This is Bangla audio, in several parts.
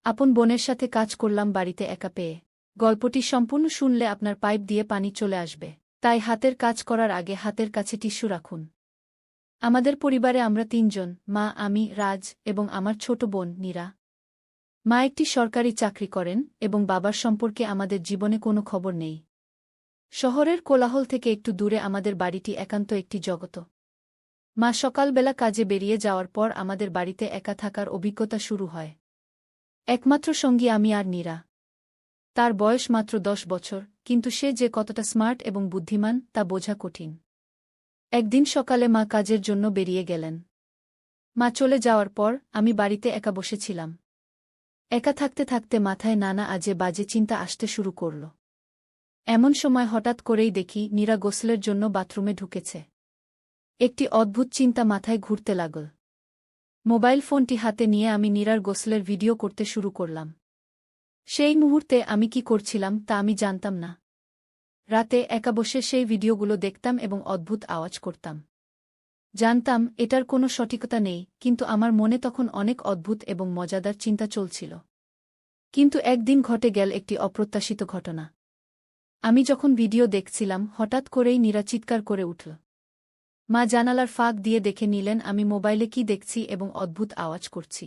আপন বোনের সাথে কাজ করলাম বাড়িতে একা পেয়ে। গল্পটি সম্পূর্ণ শুনলে আপনার পাইপ দিয়ে পানি চলে আসবে, তাই হাতের কাজ করার আগে হাতের কাছে টিস্যু রাখুন। আমাদের পরিবারে আমরা তিনজন, মা, আমি, রাজ এবং আমার ছোট বোন নীরা। মা একটি সরকারি চাকরি করেন এবং বাবার সম্পর্কে আমাদের জীবনে কোনো খবর নেই। শহরের কোলাহল থেকে একটু দূরে আমাদের বাড়িটি একান্ত একটি জগত। মা সকালবেলা কাজে বেরিয়ে যাওয়ার পর আমাদের বাড়িতে একা থাকার অভিজ্ঞতা শুরু হয়। একমাত্র সঙ্গী আমি আর নীরা। তার বয়স মাত্র 10 বছর, কিন্তু সে যে কতটা স্মার্ট এবং বুদ্ধিমান তা বোঝা কঠিন। একদিন সকালে মা কাজের জন্য বেরিয়ে গেলেন। মা চলে যাওয়ার পর আমি বাড়িতে একা বসেছিলাম। একা থাকতে থাকতে মাথায় নানা আজে বাজে চিন্তা আসতে শুরু করল। এমন সময় হঠাৎ করেই দেখি নীরা গোসলের জন্য বাথরুমে ঢুকেছে। একটি অদ্ভুত চিন্তা মাথায় ঘুরতে লাগল। মোবাইল ফোনটি হাতে নিয়ে আমি নীরার গোসলের ভিডিও করতে শুরু করলাম। সেই মুহূর্তে আমি কি করছিলাম তা আমি জানতাম না। রাতে একা বসে সেই ভিডিওগুলো দেখতাম এবং অদ্ভুত আওয়াজ করতাম। জানতাম এটার কোনো সঠিকতা নেই, কিন্তু আমার মনে তখন অনেক অদ্ভুত এবং মজাদার চিন্তা চলছিল। কিন্তু একদিন ঘটে গেল একটি অপ্রত্যাশিত ঘটনা। আমি যখন ভিডিও দেখছিলাম হঠাৎ করেই নীরা চিৎকার করে উঠল। মা জানালার ফাঁক দিয়ে দেখে নিলেন আমি মোবাইলে কি দেখছি এবং অদ্ভুত আওয়াজ করছি।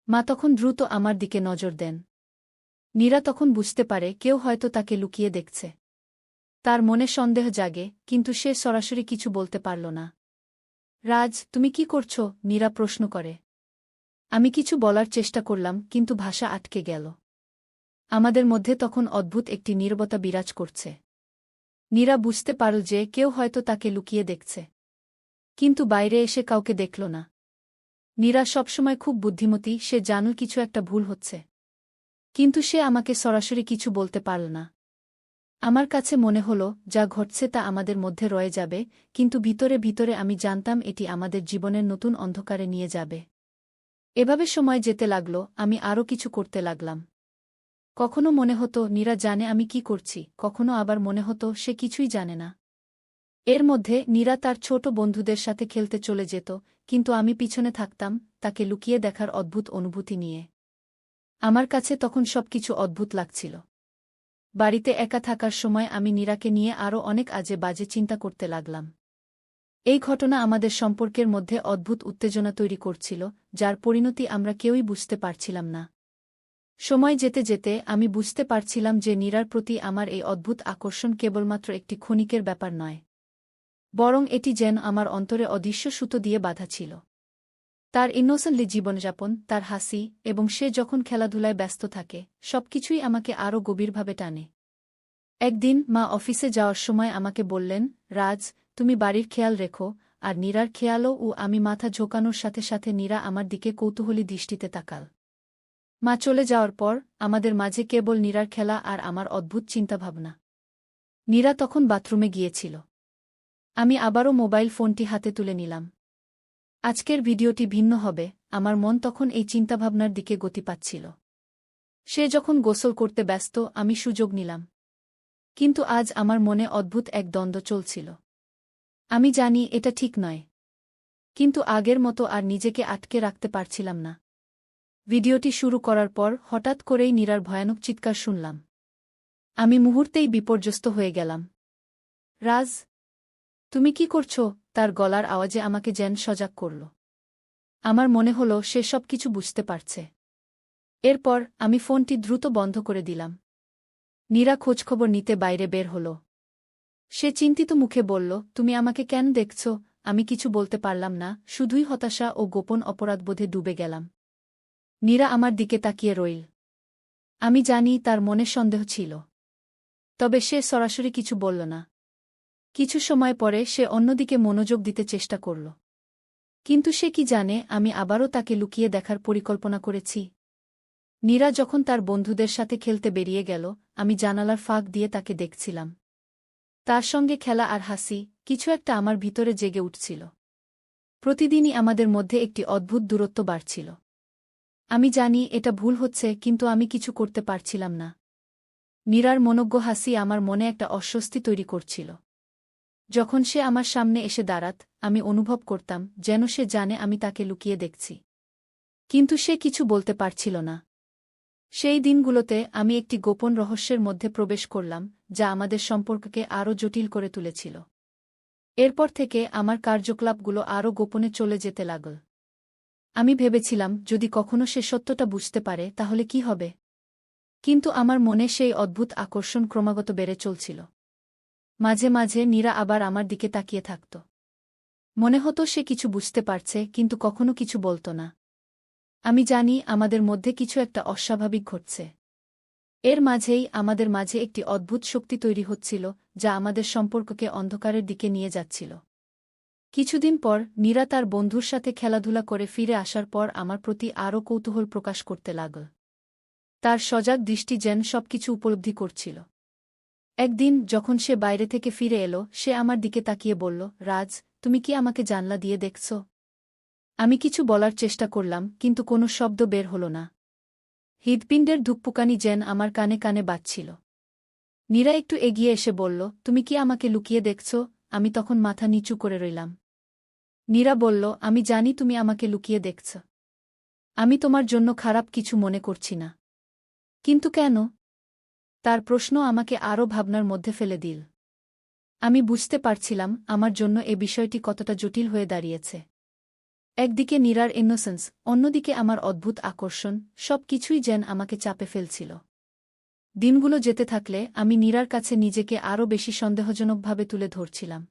মা তখন দ্রুত আমার দিকে নজর দেন। নীরা তখন বুঝতে পারে কেউ হয়তো তাকে লুকিয়ে দেখছে। তার মনে সন্দেহ জাগে, কিন্তু সে সরাসরি কিছু বলতে পারল না। রাজ, তুমি কি করছো? নীরা প্রশ্ন করে। আমি কিছু বলার চেষ্টা করলাম, কিন্তু ভাষা আটকে গেল। আমাদের মধ্যে তখন অদ্ভুত একটি নীরবতা বিরাজ করছে। নীরা বুঝতে পারল যে কেউ হয়তো তাকে লুকিয়ে দেখছে, কিন্তু বাইরে এসে কাউকে দেখল না। নীরা সবসময় খুব বুদ্ধিমতী, সে জানল কিছু একটা ভুল হচ্ছে, কিন্তু সে আমাকে সরাসরি কিছু বলতে পারল না। আমার কাছে মনে হল যা ঘটছে তা আমাদের মধ্যে রয়ে যাবে, কিন্তু ভিতরে ভিতরে আমি জানতাম এটি আমাদের জীবনের নতুন অন্ধকারে নিয়ে যাবে। এভাবে সময় যেতে লাগল, আমি আরও কিছু করতে লাগলাম। কখনো মনে হতো নীরা জানে আমি কি করছি, কখনো আবার মনে হতো সে কিছুই জানে না। এর মধ্যে নীরা তার ছোট বন্ধুদের সাথে খেলতে চলে যেত, কিন্তু আমি পিছনে থাকতাম, তাকে লুকিয়ে দেখার অদ্ভুত অনুভূতি নিয়ে। আমার কাছে তখন সবকিছু অদ্ভুত লাগছিল। বাড়িতে একা থাকার সময় আমি নীরাকে নিয়ে আরও অনেক আজে বাজে চিন্তা করতে লাগলাম। এই ঘটনা আমাদের সম্পর্কের মধ্যে অদ্ভুত উত্তেজনা তৈরি করছিল, যার পরিণতি আমরা কেউই বুঝতে পারছিলাম না। সময় যেতে যেতে আমি বুঝতে পারছিলাম যে নীরার প্রতি আমার এই অদ্ভুত আকর্ষণ কেবলমাত্র একটি ক্ষণিকের ব্যাপার নয়, বরং এটি যেন আমার অন্তরে অদৃশ্য সুতো দিয়ে বাঁধা ছিল। তার ইনোসেন্টলি জীবনযাপন, তার হাসি, এবং সে যখন খেলাধুলায় ব্যস্ত থাকে, সবকিছুই আমাকে আরও গভীরভাবে টানে। একদিন মা অফিসে যাওয়ার সময় আমাকে বললেন, রাজ, তুমি বাড়ির খেয়াল রেখো, আর নীরার খেয়ালও। আমি মাথা ঝোঁকানোর সাথে সাথে নীরা আমার দিকে কৌতূহলী দৃষ্টিতে তাকাল। মা চলে যাওয়ার পর আমাদের মাঝে কেবল নীরার খেলা আর আমার অদ্ভুত চিন্তাভাবনা। নীরা তখন বাথরুমে গিয়েছিল। আমি আবারও মোবাইল ফোনটি হাতে তুলে নিলাম। আজকের ভিডিওটি ভিন্ন হবে। আমার মন তখন এই চিন্তাভাবনার দিকে গতি পাচ্ছিল। সে যখন গোসল করতে ব্যস্ত, আমি সুযোগ নিলাম। কিন্তু আজ আমার মনে অদ্ভুত এক দ্বন্দ্ব চলছিল। আমি জানি এটা ঠিক নয়, কিন্তু আগের মতো আর নিজেকে আটকে রাখতে পারছিলাম না। ভিডিওটি শুরু করার পর হঠাৎ করেই নীরার ভয়ানক চিৎকার শুনলাম। আমি মুহূর্তেই বিপর্যস্ত হয়ে গেলাম। রাজ, তুমি কি করছো? তার গলার আওয়াজে আমাকে যেন সজাগ করল। আমার মনে হলো সে সব কিছু বুঝতে পারছে। এরপর আমি ফোনটি দ্রুত বন্ধ করে দিলাম। নীরা খোঁজখবর নিতে বাইরে বের হল। সে চিন্তিত মুখে বলল, তুমি আমাকে কেন দেখছ? আমি কিছু বলতে পারলাম না, শুধুই হতাশা ও গোপন অপরাধবোধে ডুবে গেলাম। নীরা আমার দিকে তাকিয়ে রইল। আমি জানি তার মনে সন্দেহ ছিল, তবে সে সরাসরি কিছু বলল না। কিছু সময় পরে সে অন্যদিকে মনোযোগ দিতে চেষ্টা করল। কিন্তু সে কি জানে আমি আবারও তাকে লুকিয়ে দেখার পরিকল্পনা করেছি। নীরা যখন তার বন্ধুদের সাথে খেলতে বেরিয়ে গেল, আমি জানালার ফাঁক দিয়ে তাকে দেখছিলাম। তার সঙ্গে খেলা আর হাসি, কিছু একটা আমার ভিতরে জেগে উঠছিল। প্রতিদিনই আমাদের মধ্যে একটি অদ্ভুত দূরত্ব বাড়ছিল। আমি জানি এটা ভুল হচ্ছে, কিন্তু আমি কিছু করতে পারছিলাম না। নীরার মনোজ্ঞ হাসি আমার মনে একটা অস্বস্তি তৈরি করছিল। যখন সে আমার সামনে এসে দাঁড়াত, আমি অনুভব করতাম যেন সে জানে আমি তাকে লুকিয়ে দেখছি। কিন্তু সে কিছু বলতে পারছিল না। সেই দিনগুলোতে আমি একটি গোপন রহস্যের মধ্যে প্রবেশ করলাম, যা আমাদের সম্পর্ককে আরও জটিল করে তুলেছিল। এরপর থেকে আমার কার্যকলাপগুলো আরও গোপনে চলে যেতে লাগল। আমি ভেবেছিলাম, যদি কখনো সে সত্যটা বুঝতে পারে তাহলে কি হবে? কিন্তু আমার মনে সেই অদ্ভুত আকর্ষণ ক্রমাগত বেড়ে চলছিল। মাঝে মাঝে নীরা আবার আমার দিকে তাকিয়ে থাকত। মনে হতো সে কিছু বুঝতে পারছে, কিন্তু কখনো কিছু বলত না। আমি জানি আমাদের মধ্যে কিছু একটা অস্বাভাবিক ঘটছে। এর মাঝেই আমাদের মাঝে একটি অদ্ভুত শক্তি তৈরি হচ্ছিল, যা আমাদের সম্পর্ককে অন্ধকারের দিকে নিয়ে যাচ্ছিল। কিছুদিন পর নীরা তার বন্ধুর সাথে খেলাধুলা করে ফিরে আসার পর আমার প্রতি আরও কৌতূহল প্রকাশ করতে লাগল। তার সজাগ দৃষ্টি যেন সবকিছু উপলব্ধি করছিল। একদিন যখন সে বাইরে থেকে ফিরে এলো, সে আমার দিকে তাকিয়ে বলল, রাজ, তুমি কি আমাকে জানলা দিয়ে দেখছ? আমি কিছু বলার চেষ্টা করলাম, কিন্তু কোনো শব্দ বের হল না। হৃৎপিণ্ডের ধুকপুকানি যেন আমার কানে কানে বাজছিল। নীরা একটু এগিয়ে এসে বলল, তুমি কি আমাকে লুকিয়ে দেখছ? আমি তখন মাথা নিচু করে রইলাম। নীরা বলল, আমি জানি তুমি আমাকে লুকিয়ে দেখছ। আমি তোমার জন্য খারাপ কিছু মনে করছি না। কিন্তু কেন? তার প্রশ্ন আমাকে আরও ভাবনার মধ্যে ফেলে দিল। আমি বুঝতে পারছিলাম আমার জন্য এ বিষয়টি কতটা জটিল হয়ে দাঁড়িয়েছে। একদিকে নীরার ইনোসেন্স, অন্যদিকে আমার অদ্ভুত আকর্ষণ, সব কিছুই যেন আমাকে চাপে ফেলছিল। দিনগুলো যেতে থাকলে আমি নীরার কাছে নিজেকে আরও বেশি সন্দেহজনকভাবে তুলে ধরছিলাম।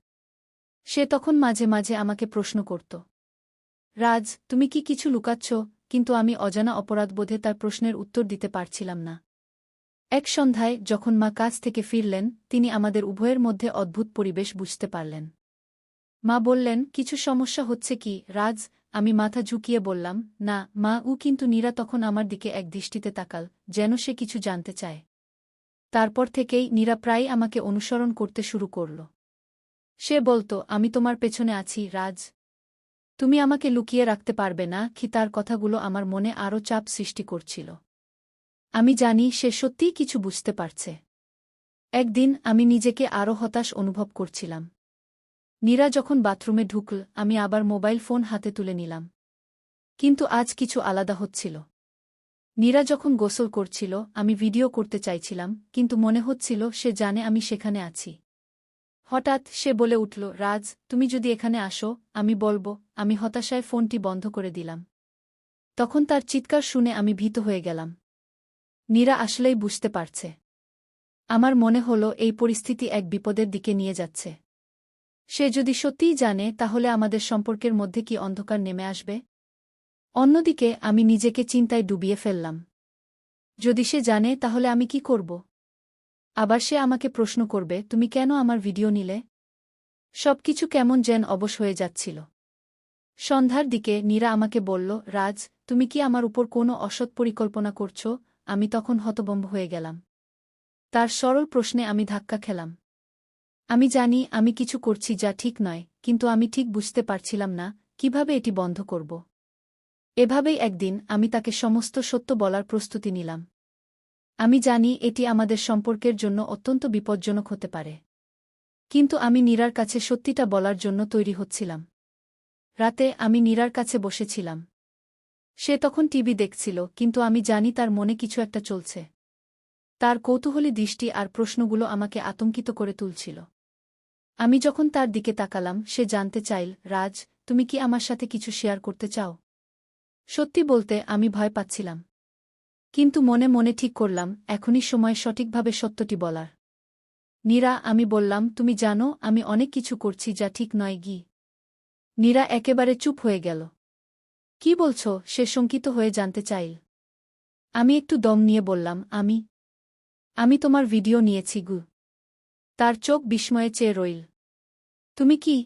সে তখন মাঝে মাঝে আমাকে প্রশ্ন করত, রাজ, তুমি কি কিছু লুকাচ্ছ? কিন্তু আমি অজানা অপরাধবোধে তার প্রশ্নের উত্তর দিতে পারছিলাম না। এক সন্ধ্যায় যখন মা কাজ থেকে ফিরলেন, তিনি আমাদের উভয়ের মধ্যে অদ্ভুত পরিবেশ বুঝতে পারলেন। মা বললেন, কিছু সমস্যা হচ্ছে কি, রাজ? আমি মাথা ঝুঁকিয়ে বললাম, না মা। কিন্তু নীরা তখন আমার দিকে এক দৃষ্টিতে তাকাল, যেন সে কিছু জানতে চায়। তারপর থেকেই নীরা প্রায় আমাকে অনুসরণ করতে শুরু করল। সে বলত, আমি তোমার পেছনে আছি রাজ। তুমি আমাকে লুকিয়ে রাখতে পারবে না কি? তার কথাগুলো আমার মনে আরও চাপ সৃষ্টি করছিল। আমি জানি সে সত্যিই কিছু বুঝতে পারছে। একদিন আমি নিজেকে আরও হতাশ অনুভব করছিলাম। নীরা যখন বাথরুমে ঢুকল, আমি আবার মোবাইল ফোন হাতে তুলে নিলাম। কিন্তু আজ কিছু আলাদা হচ্ছিল। নীরা যখন গোসল করছিল, আমি ভিডিও করতে চাইছিলাম, কিন্তু মনে হচ্ছিল সে জানে আমি সেখানে আছি। হঠাৎ সে বলে উঠল, রাজ, তুমি যদি এখানে আসো, আমি বলবো। আমি হতাশায় ফোনটি বন্ধ করে দিলাম। তখন তার চিৎকার শুনে আমি ভীত হয়ে গেলাম। নীরা আসলেই বুঝতে পারছে। আমার মনে হলো এই পরিস্থিতি এক বিপদের দিকে নিয়ে যাচ্ছে। সে যদি সত্যিই জানে, তাহলে আমাদের সম্পর্কের মধ্যে কি অন্ধকার নেমে আসবে? অন্যদিকে আমি নিজেকে চিন্তায় ডুবিয়ে ফেললাম। যদি সে জানে, তাহলে আমি কি করব? আবার সে আমাকে প্রশ্ন করবে, তুমি কেন আমার ভিডিও নিলে? সবকিছু কেমন যেন অবশ হয়ে যাচ্ছিল। সন্ধ্যার দিকে নীরা আমাকে বলল, রাজ, তুমি কি আমার উপর কোনো অসৎ পরিকল্পনা করছ? আমি তখন হতভম্ব হয়ে গেলাম। তার সরল প্রশ্নে আমি ধাক্কা খেলাম। আমি জানি আমি কিছু করছি যা ঠিক নয়, কিন্তু আমি ঠিক বুঝতে পারছিলাম না কিভাবে এটি বন্ধ করব। এভাবেই একদিন আমি তাকে সমস্ত সত্য বলার প্রস্তুতি নিলাম। আমি জানি এটি আমাদের সম্পর্কের জন্য অত্যন্ত বিপজ্জনক হতে পারে। কিন্তু আমি নীরার কাছে সত্যিটা বলার জন্য তৈরি হচ্ছিলাম। রাতে আমি নীরার কাছে বসেছিলাম। সে তখন টিভি দেখছিল, কিন্তু আমি জানি তার মনে কিছু একটা চলছে। তার কৌতূহলী দৃষ্টি আর প্রশ্নগুলো আমাকে আতঙ্কিত করে তুলছিল। আমি যখন তার দিকে তাকালাম, সে জানতে চাইল, রাজ, তুমি কি আমার সাথে কিছু শেয়ার করতে চাও? সত্যি বলতে আমি ভয় পাচ্ছিলাম। কিন্তু মনে মনে ঠিক করলাম, এখনই সময় সঠিকভাবে সত্যটি বলার। নীরা, আমি বললাম, তুমি জানো আমি অনেক কিছু করছি যা ঠিক নয় গি। নীরা একেবারে চুপ হয়ে গেল। কি বলছ? সে শঙ্কিত হয়ে জানতে চাইল। আমি একটু দম নিয়ে বললাম, আমি তোমার ভিডিও নিয়েছি গু। তার চোখ বিস্ময়ে চেয়ে রইল। তুমি কি?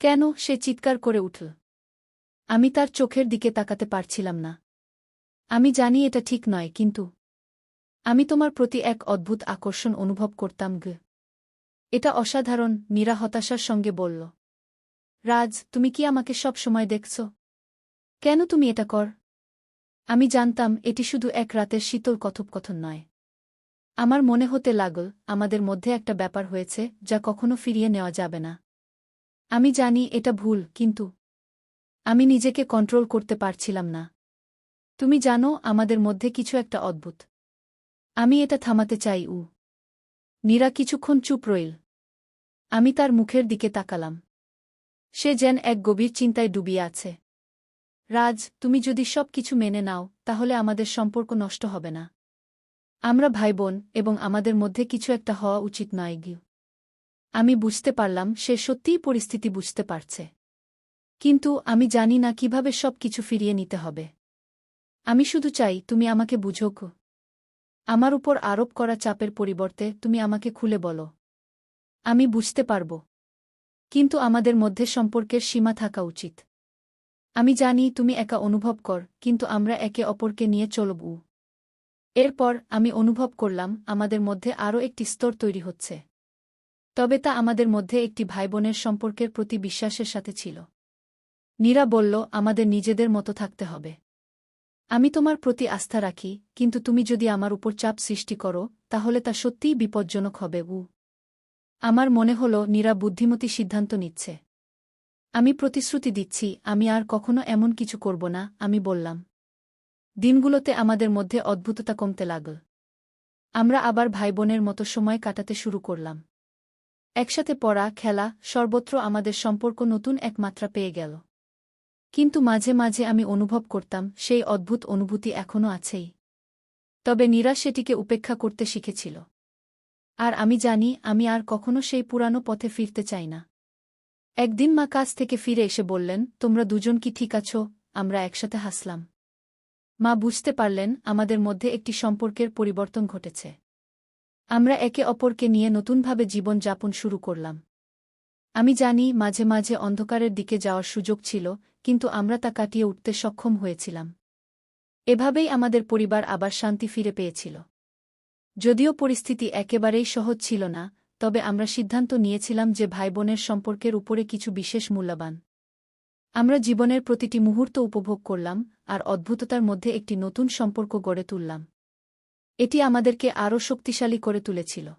কেন? সে চিৎকার করে উঠল। আমি তার চোখের দিকে তাকাতে পারছিলাম না। আমি জানি এটা ঠিক নয়, কিন্তু আমি তোমার প্রতি এক অদ্ভুত আকর্ষণ অনুভব করতাম গু। এটা অসাধারণ, নীরা হতাশার সঙ্গে বলল। রাজ, তুমি কি আমাকে সব সময় দেখছ? কেন তুমি এটা কর? আমি জানতাম এটি শুধু এক রাতের শীতল কথোপকথন নয়। আমার মনে হতে লাগল আমাদের মধ্যে একটা ব্যাপার হয়েছে যা কখনো ফিরিয়ে নেওয়া যাবে না। আমি জানি এটা ভুল, কিন্তু আমি নিজেকে কন্ট্রোল করতে পারছিলাম না। তুমি জানো আমাদের মধ্যে কিছু একটা অদ্ভুত। আমি এটা থামাতে চাই। নীরা কিছুক্ষণ চুপ রইল। আমি তার মুখের দিকে তাকালাম। সে যেন এক গভীর চিন্তায় ডুবিয়ে আছে। রাজ, তুমি যদি সব কিছু মেনে নাও তাহলে আমাদের সম্পর্ক নষ্ট হবে না। আমরা ভাইবোন এবং আমাদের মধ্যে কিছু একটা হওয়া উচিত নয় গিয়ে। আমি বুঝতে পারলাম সে সত্যিই পরিস্থিতি বুঝতে পারছে। কিন্তু আমি জানি না কিভাবে সব কিছু ফিরিয়ে নিতে হবে। আমি শুধু চাই তুমি আমাকে বুঝো। আমার উপর আরোপ করা চাপের পরিবর্তে তুমি আমাকে খুলে বলো। আমি বুঝতে পারব। কিন্তু আমাদের মধ্যে সম্পর্কের সীমা থাকা উচিত। আমি জানি তুমি একা অনুভব কর, কিন্তু আমরা একে অপরকে নিয়ে চলব। এরপর আমি অনুভব করলাম আমাদের মধ্যে আরও একটি স্তর তৈরি হচ্ছে। তবে তা আমাদের মধ্যে একটি ভাইবোনের সম্পর্কের প্রতি বিশ্বাসের সাথে ছিল। নীরা বলল, আমাদের নিজেদের মতো থাকতে হবে। আমি তোমার প্রতি আস্থা রাখি, কিন্তু তুমি যদি আমার উপর চাপ সৃষ্টি করো তাহলে তা সত্যিই বিপজ্জনক হবে। আমার মনে হল নীরা বুদ্ধিমতী সিদ্ধান্ত নিচ্ছে। আমি প্রতিশ্রুতি দিচ্ছি আমি আর কখনো এমন কিছু করব না, আমি বললাম। দিনগুলোতে আমাদের মধ্যে অদ্ভুততা কমতে লাগল। আমরা আবার ভাইবোনের মতো সময় কাটাতে শুরু করলাম। একসাথে পড়া, খেলা, সর্বত্র আমাদের সম্পর্ক নতুন এক মাত্রা পেয়ে গেল। কিন্তু মাঝে মাঝে আমি অনুভব করতাম সেই অদ্ভুত অনুভূতি এখনও আছেই। তবে নীরা সেটিকে উপেক্ষা করতে শিখেছিল। আর আমি জানি আমি আর কখনো সেই পুরানো পথে ফিরতে চাই না। একদিন মা কাজ থেকে ফিরে এসে বললেন, তোমরা দুজন কি ঠিক আছো? আমরা একসাথে হাসলাম। মা বুঝতে পারলেন আমাদের মধ্যে একটি সম্পর্কের পরিবর্তন ঘটেছে। আমরা একে অপরকে নিয়ে নতুনভাবে জীবন যাপন শুরু করলাম। আমি জানি মাঝে মাঝে অন্ধকারের দিকে যাওয়ার সুযোগ ছিল, কিন্তু আমরা তা কাটিয়ে উঠতে সক্ষম হয়েছিলাম। এভাবেই আমাদের পরিবার আবার শান্তি ফিরে পেয়েছিল। যদিও পরিস্থিতি একেবারেই সহজ ছিল না, তবে আমরা সিদ্ধান্ত নিয়েছিলাম যে ভাইবোনের সম্পর্কের উপরে কিছু বিশেষ মূল্যবান। আমরা জীবনের প্রতিটি মুহূর্ত উপভোগ করলাম, আর অদ্ভুততার মধ্যে একটি নতুন সম্পর্ক গড়ে তুললাম। এটি আমাদেরকে আরও শক্তিশালী করে তুলেছিল।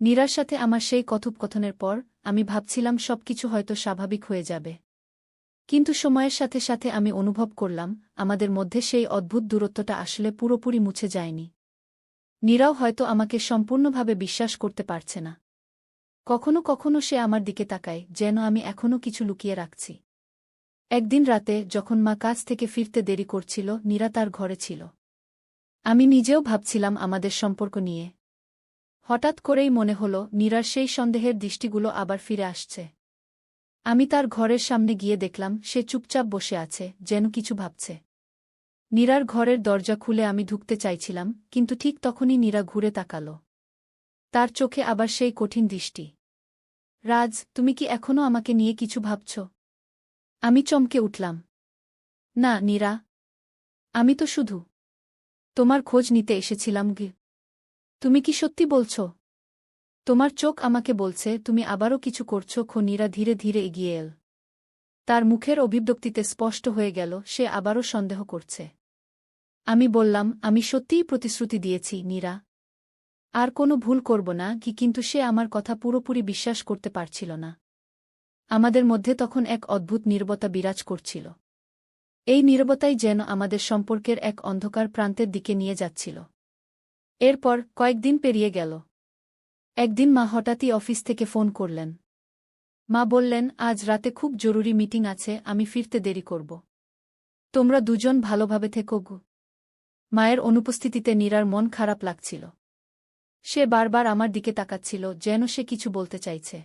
নীরার সাথে আমার সেই কথোপকথনের পর আমি ভাবছিলাম সবকিছু হয়তো স্বাভাবিক হয়ে যাবে। কিন্তু সময়ের সাথে সাথে আমি অনুভব করলাম আমাদের মধ্যে সেই অদ্ভুত দূরত্বটা আসলে পুরোপুরি মুছে যায়নি। নীরাও হয়তো আমাকে সম্পূর্ণভাবে বিশ্বাস করতে পারছে না। কখনো কখনো সে আমার দিকে তাকায় যেন আমি এখনও কিছু লুকিয়ে রাখছি। একদিন রাতে যখন মা কাজ থেকে ফিরতে দেরি করছিল, নীরা তার ঘরে ছিল। আমি নিজেও ভাবছিলাম আমাদের সম্পর্ক নিয়ে। হঠাৎ করেই মনে হল নীরার সেই সন্দেহের দৃষ্টিগুলো আবার ফিরে আসছে। আমি তার ঘরের সামনে গিয়ে দেখলাম সে চুপচাপ বসে আছে, যেন কিছু ভাবছে। নীরার ঘরের দরজা খুলে আমি ঢুকতে চাইছিলাম, কিন্তু ঠিক তখনই নীরা ঘুরে তাকাল। তার চোখে আবার সেই কঠিন দৃষ্টি। রাজ, তুমি কি এখনও আমাকে নিয়ে কিছু ভাবছ? আমি চমকে উঠলাম। না নীরা, আমি তো শুধু তোমার খোঁজ নিতে এসেছিলাম। তুমি কি সত্যি বলছ? তোমার চোখ আমাকে বলছে তুমি আবারও কিছু করছ। নীরা ধীরে ধীরে এগিয়ে এল। তার মুখের অভিব্যক্তিতে স্পষ্ট হয়ে গেল সে আবারও সন্দেহ করছে। আমি বললাম, আমি সত্যিই প্রতিশ্রুতি দিয়েছি নীরা। আর কোনো ভুল করব না। কিন্তু সে আমার কথা পুরোপুরি বিশ্বাস করতে পারছিল না। আমাদের মধ্যে তখন এক অদ্ভুত নীরবতা বিরাজ করছিল। এই নীরবতাই যেন আমাদের সম্পর্কের এক অন্ধকার প্রান্তের দিকে নিয়ে যাচ্ছিল। এরপর কয়েকদিন পেরিয়ে গেল। একদিন মা হঠাৎই অফিস থেকে ফোন করলেন। মা বললেন, আজ রাতে খুব জরুরি মিটিং আছে, আমি ফিরতে দেরি করব। তোমরা দুজন ভালোভাবে থেকো গো। মায়ের অনুপস্থিতিতে নীরার মন খারাপ লাগছিল। সে বারবার আমার দিকে তাকাচ্ছিল যেন সে কিছু বলতে চাইছে।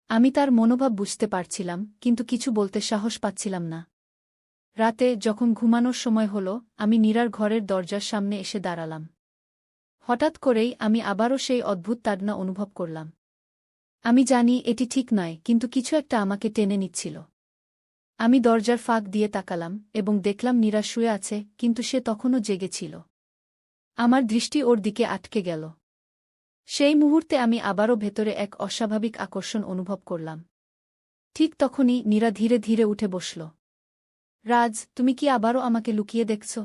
আমি তার মনোভাব বুঝতে পারছিলাম, কিন্তু কিছু বলতে সাহস পাচ্ছিলাম না। রাতে যখন ঘুমানোর সময় হল, আমি নীরার ঘরের দরজার সামনে এসে দাঁড়ালাম। হঠাৎ করেই আমি আবারও সেই অদ্ভুত তাড়না অনুভব করলাম। আমি জানি এটি ঠিক নয়, কিন্তু কিছু একটা আমাকে টেনে নিচ্ছিল। আমি দরজার ফাঁক দিয়ে তাকালাম এবং দেখলাম নীরা শুয়ে আছে, কিন্তু সে তখনও জেগেছিল। আমার দৃষ্টি ওর দিকে আটকে গেল। সেই মুহূর্তে আমি আবারও ভেতরে এক অস্বাভাবিক আকর্ষণ অনুভব করলাম। ঠিক তখনই নীরা ধীরে ধীরে উঠে বসল। রাজ, তুমি কি আবারও আমাকে লুকিয়ে দেখছ?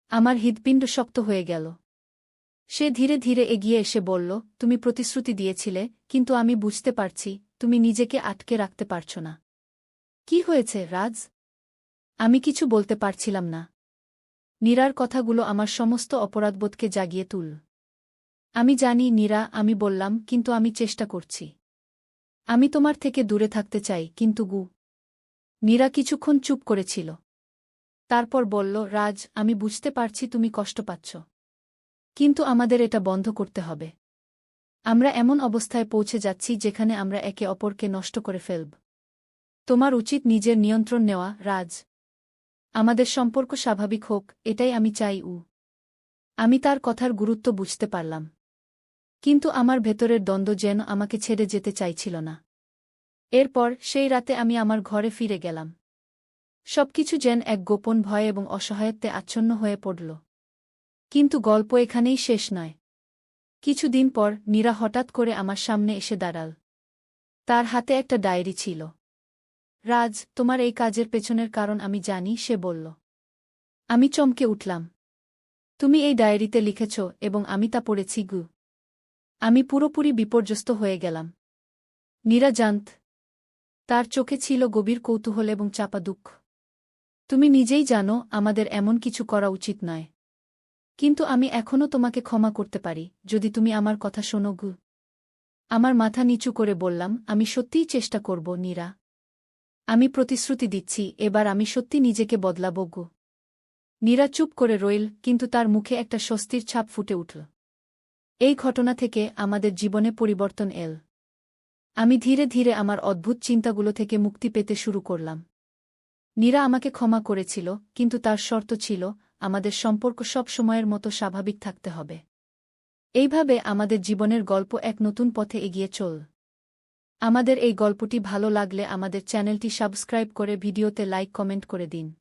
আমার হৃৎপিণ্ড শক্ত হয়ে গেল। সে ধীরে ধীরে এগিয়ে এসে বলল, তুমি প্রতিশ্রুতি দিয়েছিলে, কিন্তু আমি বুঝতে পারছি তুমি নিজেকে আটকে রাখতে পারছ না। কি হয়েছে রাজ? আমি কিছু বলতে পারছিলাম না। নীরার কথাগুলো আমার সমস্ত অপরাধবোধকে জাগিয়ে তুল। আমি জানি নীরা, আমি বললাম, কিন্তু আমি চেষ্টা করছি। আমি তোমার থেকে দূরে থাকতে চাই, কিন্তু নীরা কিছুক্ষণ চুপ করেছিল। তারপর বলল, রাজ, আমি বুঝতে পারছি তুমি কষ্ট পাচ্ছ। কিন্তু আমাদের এটা বন্ধ করতে হবে। আমরা এমন অবস্থায় পৌঁছে যাচ্ছি যেখানে আমরা একে অপরকে নষ্ট করে ফেলব। তোমার উচিত নিজের নিয়ন্ত্রণ নেওয়া, রাজ। আমাদের সম্পর্ক স্বাভাবিক হোক, এটাই আমি চাই। আমি তার কথার গুরুত্ব বুঝতে পারলাম। কিন্তু আমার ভেতরের দ্বন্দ্ব যেন আমাকে ছেড়ে যেতে চাইছিল না। এরপর সেই রাতে আমি আমার ঘরে ফিরে গেলাম। সবকিছু যেন এক গোপন ভয় এবং অসহায়ত্বে আচ্ছন্ন হয়ে পড়ল। কিন্তু গল্প এখানেই শেষ নয়। কিছুদিন পর নীরা হঠাৎ করে আমার সামনে এসে দাঁড়াল। তার হাতে একটা ডায়েরি ছিল। রাজ, তোমার এই কাজের পেছনের কারণ আমি জানি, সে বলল। আমি চমকে উঠলাম। তুমি এই ডায়েরিতে লিখেছ এবং আমি তা পড়েছি। আমি পুরোপুরি বিপর্যস্ত হয়ে গেলাম। নীরা জানত। তার চোখে ছিল গভীর কৌতূহল এবং চাপা দুঃখ। তুমি নিজেই জানো আমাদের এমন কিছু করা উচিত নয়। কিন্তু আমি এখনও তোমাকে ক্ষমা করতে পারি, যদি তুমি আমার কথা শোনো। আমার মাথা নিচু করে বললাম, আমি সত্যিই চেষ্টা করব নীরা। আমি প্রতিশ্রুতি দিচ্ছি, এবার আমি সত্যি নিজেকে বদলাব। নীরা চুপ করে রইল, কিন্তু তার মুখে একটা স্বস্তির ছাপ ফুটে উঠল। এই ঘটনা থেকে আমাদের জীবনে পরিবর্তন এল। আমি ধীরে ধীরে আমার অদ্ভুত চিন্তাগুলো থেকে মুক্তি পেতে শুরু করলাম। নীরা আমাকে ক্ষমা করেছিল, কিন্তু তার শর্ত ছিল, আমাদের সম্পর্ক সব সময়ের মতো স্বাভাবিক থাকতে হবে। এইভাবে আমাদের জীবনের গল্প এক নতুন পথে এগিয়ে চল। আমাদের এই গল্পটি ভালো লাগলে আমাদের চ্যানেলটি সাবস্ক্রাইব করে ভিডিওতে লাইক কমেন্ট করে দিন।